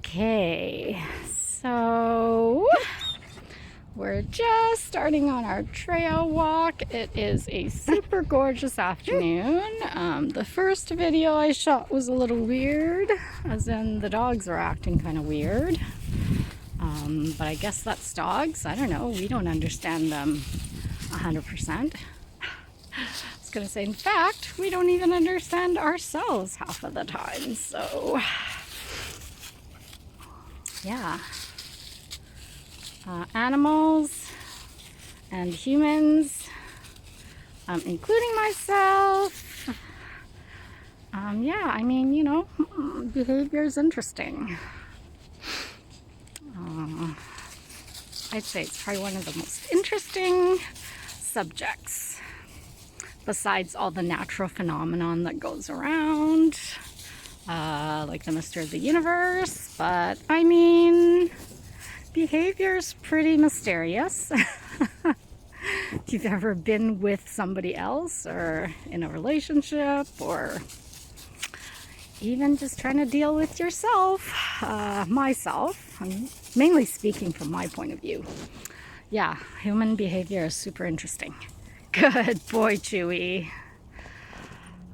Okay, so we're just starting on our trail walk. It is a super gorgeous afternoon. The first video I shot was a little weird, as in the dogs were acting kind of weird. But I guess that's dogs. I don't know. We don't understand them 100%. I was going to say, in fact, we don't even understand ourselves half of the time. So, yeah. Animals and humans, including myself. Yeah, I mean, you know, behavior is interesting. I'd say it's probably one of the most interesting subjects, besides all the natural phenomenon that goes around, like the mystery of the universe. But I mean, behavior's pretty mysterious. If you've ever been with somebody else or in a relationship, or even just trying to deal with yourself, myself, I'm mainly speaking from my point of view. Yeah, human behavior is super interesting. Good boy, Chewy.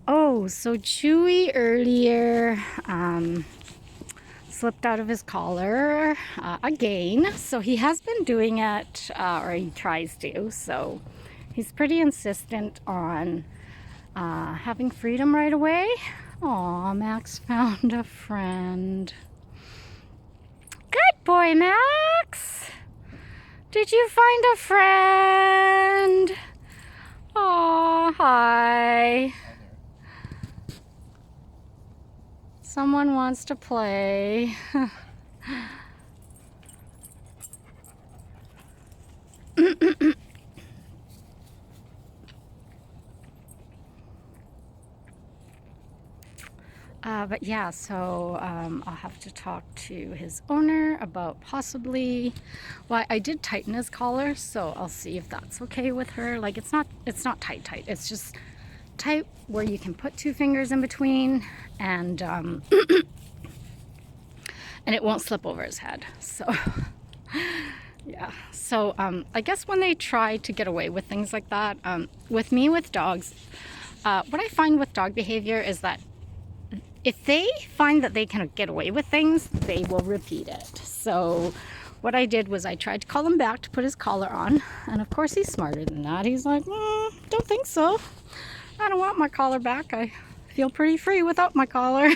Oh, so Chewy earlier slipped out of his collar again. So he has been doing it, or he tries to. So he's pretty insistent on having freedom right away. Aw, Max found a friend. Good boy, Max. Did you find a friend? Aw, hi. Someone wants to play. But yeah, so I'll have to talk to his owner about possibly, well, I did tighten his collar, so I'll see if that's okay with her. Like, it's not tight, it's just tight where you can put two fingers in between, and and it won't slip over his head. So yeah, so I guess when they try to get away with things like that, with dogs, what I find with dog behavior is that if they find that they can get away with things, they will repeat it. So what I did was I tried to call him back to put his collar on, and of course he's smarter than that. He's like, don't think so. I don't want my collar back. I feel pretty free without my collar.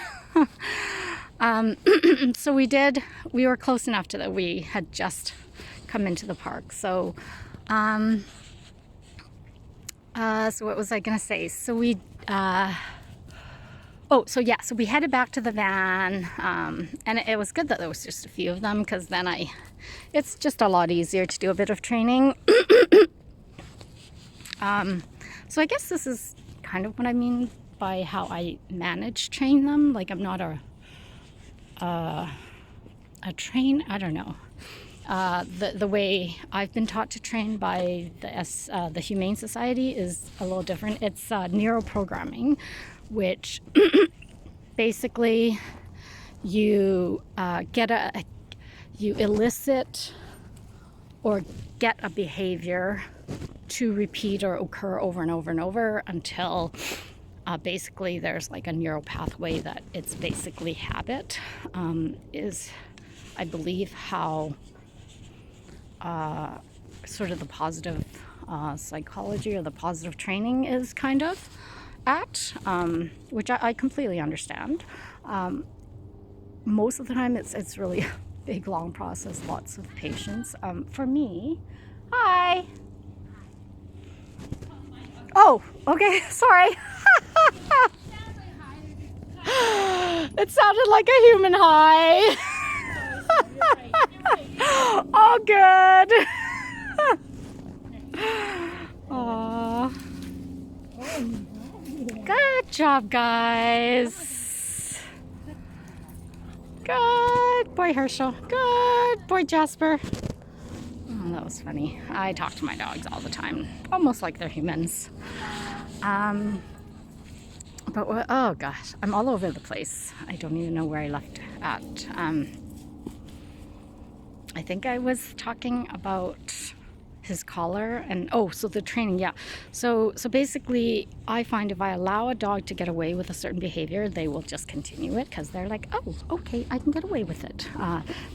So we were close enough to that. We had just come into the park. So, so what was I gonna say? So we, so we headed back to the van, and it was good that there was just a few of them, because then it's just a lot easier to do a bit of training. So I guess this is kind of what I mean by how I train them. Like, I'm not a I don't know. The way I've been taught to train by the Humane Society is a little different. It's neuroprogramming, which basically you you elicit or get a behavior to repeat or occur over and over and over until basically there's like a neural pathway that it's basically habit, is, I believe, how sort of the positive psychology or the positive training is kind of at, which I completely understand. Most of the time it's really a big, long process, lots of patience. For me, hi. Oh, okay, sorry. It sounded like a human hi. Oh, good. Aww. Good job, guys. Good boy, Herchel. Good boy, Jasper. Oh, that was funny. I talk to my dogs all the time, almost like they're humans. But oh gosh, I'm all over the place. I don't even know where I left at. I think I was talking about his collar and so the training. So basically I find if I allow a dog to get away with a certain behavior, they will just continue it because they're like, oh, okay, I can get away with it,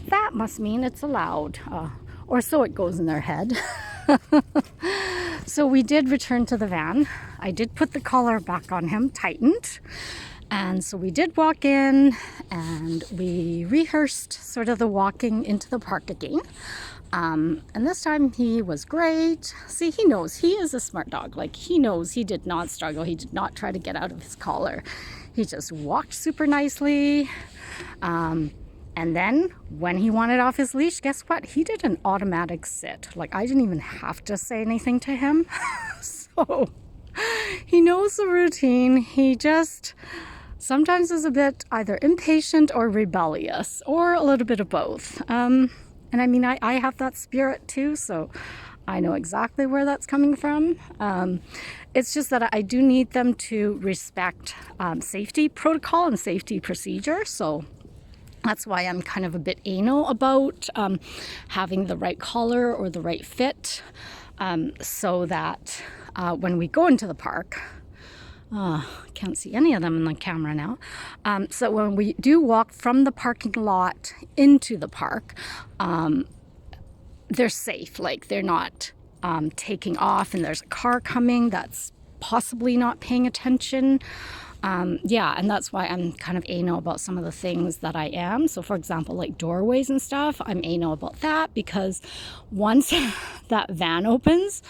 that must mean it's allowed, or so it goes in their head. So we did return to the van. I did put the collar back on him, tightened, and so we did walk in and we rehearsed sort of the walking into the park again. And this time he was great. See, he knows, he is a smart dog. Like, he knows he did not struggle. He did not try to get out of his collar. He just walked super nicely. And then when he wanted off his leash, guess what? He did an automatic sit. Like, I didn't even have to say anything to him. So he knows the routine. He just sometimes is a bit either impatient or rebellious, or a little bit of both. And I mean, I have that spirit too, so I know exactly where that's coming from. It's just that I do need them to respect safety protocol and safety procedure. So that's why I'm kind of a bit anal about having the right collar or the right fit, so that when we go into the park, can't see any of them in the camera now. So when we do walk from the parking lot into the park, they're safe. Like, they're not taking off and there's a car coming that's possibly not paying attention. And that's why I'm kind of anal about some of the things that I am. So for example, like doorways and stuff, I'm anal about that, because once that van opens,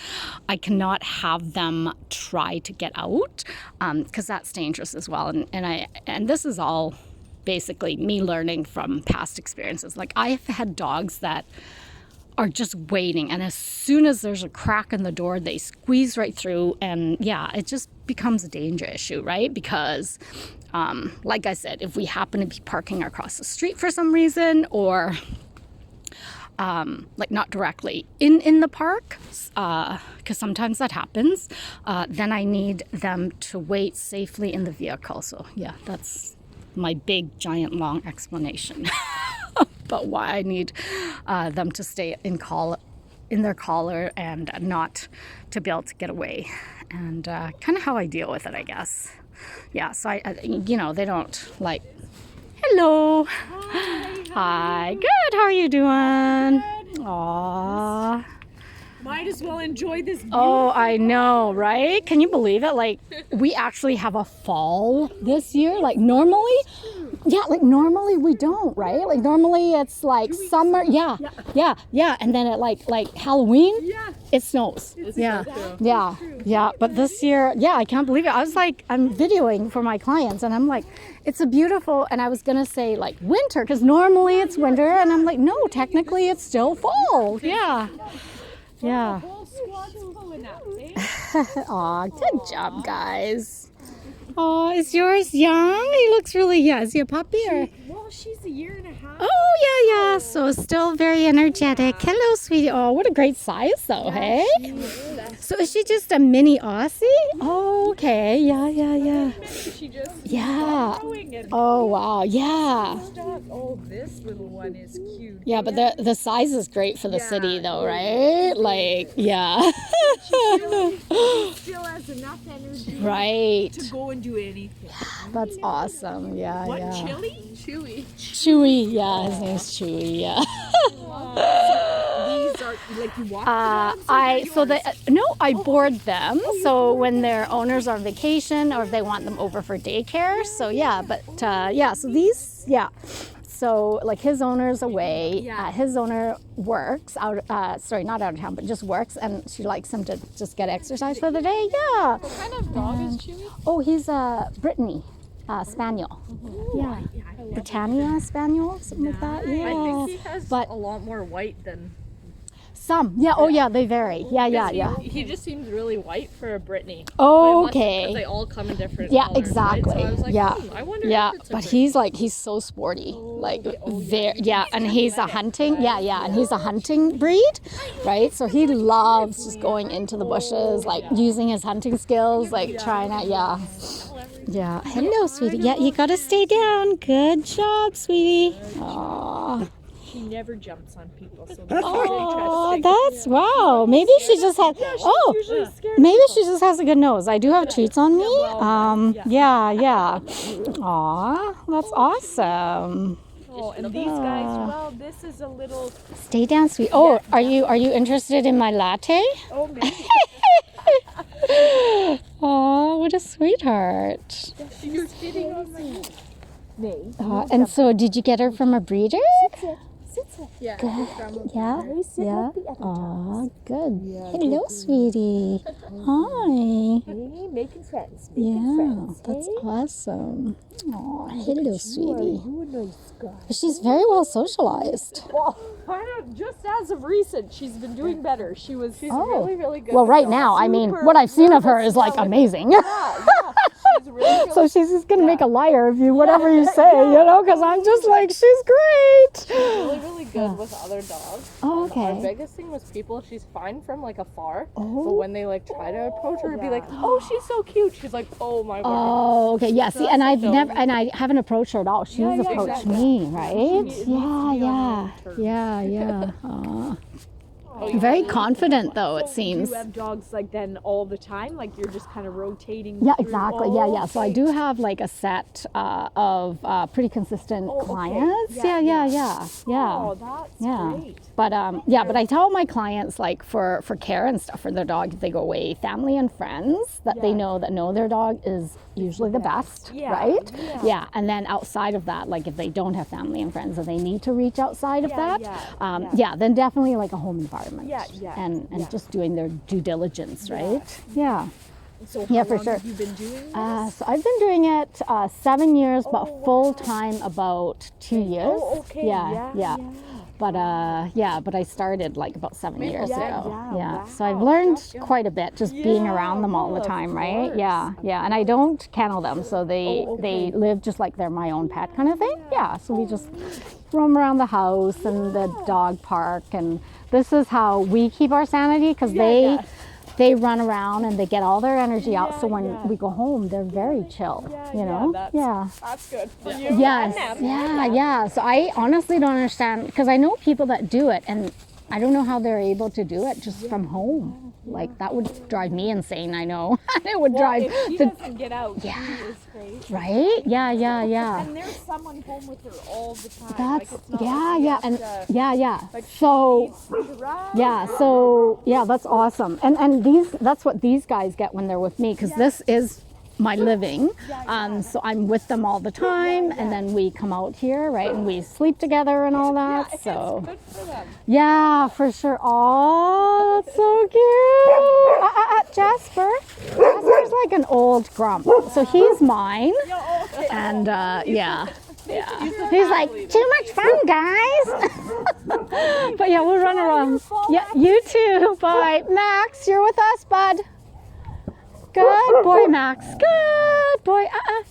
I cannot have them try to get out, because that's dangerous as well. And this is all basically me learning from past experiences. Like, I've had dogs that are just waiting, and as soon as there's a crack in the door, they squeeze right through, and it just becomes a danger issue, right? Because like I said, if we happen to be parking across the street for some reason, or like not directly in the park, because sometimes that happens, then I need them to wait safely in the vehicle. So that's my big giant long explanation about why I need them to stay in their collar and not to be able to get away, and kind of how I deal with it, I guess. So I they don't like, hello. Hi. Good. How are you doing? Aww. Might as well enjoy this. Oh, I know, right? Can you believe it? Like, we actually have a fall this year. Like, normally we don't, right? Like, normally it's like summer. Yeah. And then at like Halloween, it snows. Yeah. But this year, I can't believe it. I was like, I'm videoing for my clients, and I'm like, it's a beautiful, and I was gonna say like winter, because normally it's winter, and I'm like, no, technically it's still fall. Yeah. Aw, good job, guys. Oh, is yours young? He looks really, is he a puppy or? Well, she's a year and a half. Oh, yeah. So still very energetic. Hello, sweetie. Oh, what a great size though, hey? So is she just a mini Aussie? Oh, okay. Yeah. She just Oh, wow. Yeah. Oh, this little one is cute. Yeah, but the size is great for the city though, right? Like, yeah. She still has enough energy, right, to go and do anything. That's awesome. What, Yeah. Chewy? Chewy, his name's Chewy, These are, like, you walk the dogs? I board them. So when their owners are on vacation, or if they want them over for daycare. So so these, So like his owner's away. His owner works out, not out of town, but just works, and she likes him to just get exercise for the day. Yeah. What kind of dog is Chewy? Oh, he's a Brittany Spaniel. Britannia Spaniel, something like that. Yeah. I think he has a lot more white than some. They vary. Yeah. He just seems really white for a Brittany. Oh, okay. Because they all come in different colors, exactly. Right? So I was like, I wonder if it's a but he's so sporty. And he's a hunting. And he's a hunting breed, right? So he loves just going into the bushes, like using his hunting skills, like trying to, Yeah. Hello, sweetie. Yeah, you gotta stay down. Good job, sweetie. Aww. She never jumps on people, so Oh, that's wow. Maybe she just has. Oh, usually scared. maybe she just has a good nose. I do have treats on me. Yeah. Aw, that's awesome. Oh, and these guys, well, this is a little. Stay down, sweet. Oh, are you interested in my latte? Oh, maybe. Oh, what a sweetheart. You're sitting on my head. Nee. And so, did you get her from a breeder? Yeah. Yeah. Oh, good. Hello, sweetie. Hi. Making friends. Yeah, that's awesome. Oh, hello, sweetie. She's very well socialized. Well, just as of recent, she's been doing better. She's really, really good. Well, right now, I mean, what I've seen of her is like amazing. She's really So she's just gonna make a liar of you, whatever you say, you know, because I'm just like, she's great. really good with other dogs. Oh, Our okay. biggest thing was people, she's fine from like afar, but Oh. when they like try to approach her, it'd be like, oh, she's so cute. She's like, oh my word. Oh, okay. Yeah. See, and I've never, and I haven't approached her at all. She's approached exactly. me, right? needs to be on her terms. Yeah. Aw. Very confident, though, it Do seems. you have dogs like then all the time? Like you're just kind of rotating? Yeah, through? exactly. Oh, Yeah. So I do have like a set of pretty consistent okay. clients. Yeah, Yeah. Oh, that's Yeah. great. But but I tell my clients like for care and stuff for their dog, if they go away, family and friends that they know their dog is usually the best, Yeah, right? yeah. And then outside of that, like if they don't have family and friends and they need to reach outside of that, then definitely like a home environment. Yeah. And just doing their due diligence, right? Yeah. So Yeah, how for long sure. have you been doing this? So I've been doing it 7 years, but full time about 2 years. Oh, okay. Yeah. But but I started like about 7 years ago. yeah. So I've learned quite a bit just being around them all the time, right? Yeah. And I don't kennel them, so they live just like they're my own pet kind of thing. Yeah. So we just roam around the house and the dog park, and this is how we keep our sanity because they run around and they get all their energy out. So when we go home, they're very chill. You know? That's good for you. Yes. Yeah. So I honestly don't understand because I know people that do it, and I don't know how they're able to do it just from home. Like that would drive me insane. I know. It would drive. If she doesn't get out, she is crazy. Right? Yeah. And there's someone home with her all the time. That's like it's not like she has to, Like so. drive. That's awesome. And that's what these guys get when they're with me because this is my living. So I'm with them all the time, and then we come out here, right, and we sleep together and all that. So Good for them. yeah, for sure. Oh, that's so cute. Jasper's like an old grump, so he's mine. And he's like, too much fun, guys. But yeah, we'll run around. Yeah, you too. Bye. Max, you're with us, bud. Good boy, Max. Good boy.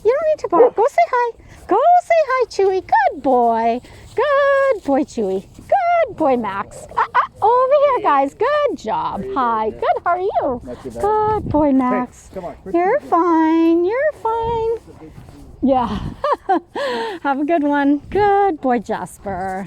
You don't need to bark. Go say hi. Go say hi, Chewy. Good boy. Good boy, Chewy. Good boy, Max. Over here, guys. Good job. Hi. Good. How are you? Not too bad. Good boy, Max. Hey, come on. You're fine. You're fine. Yeah. Have a good one. Good boy, Jasper.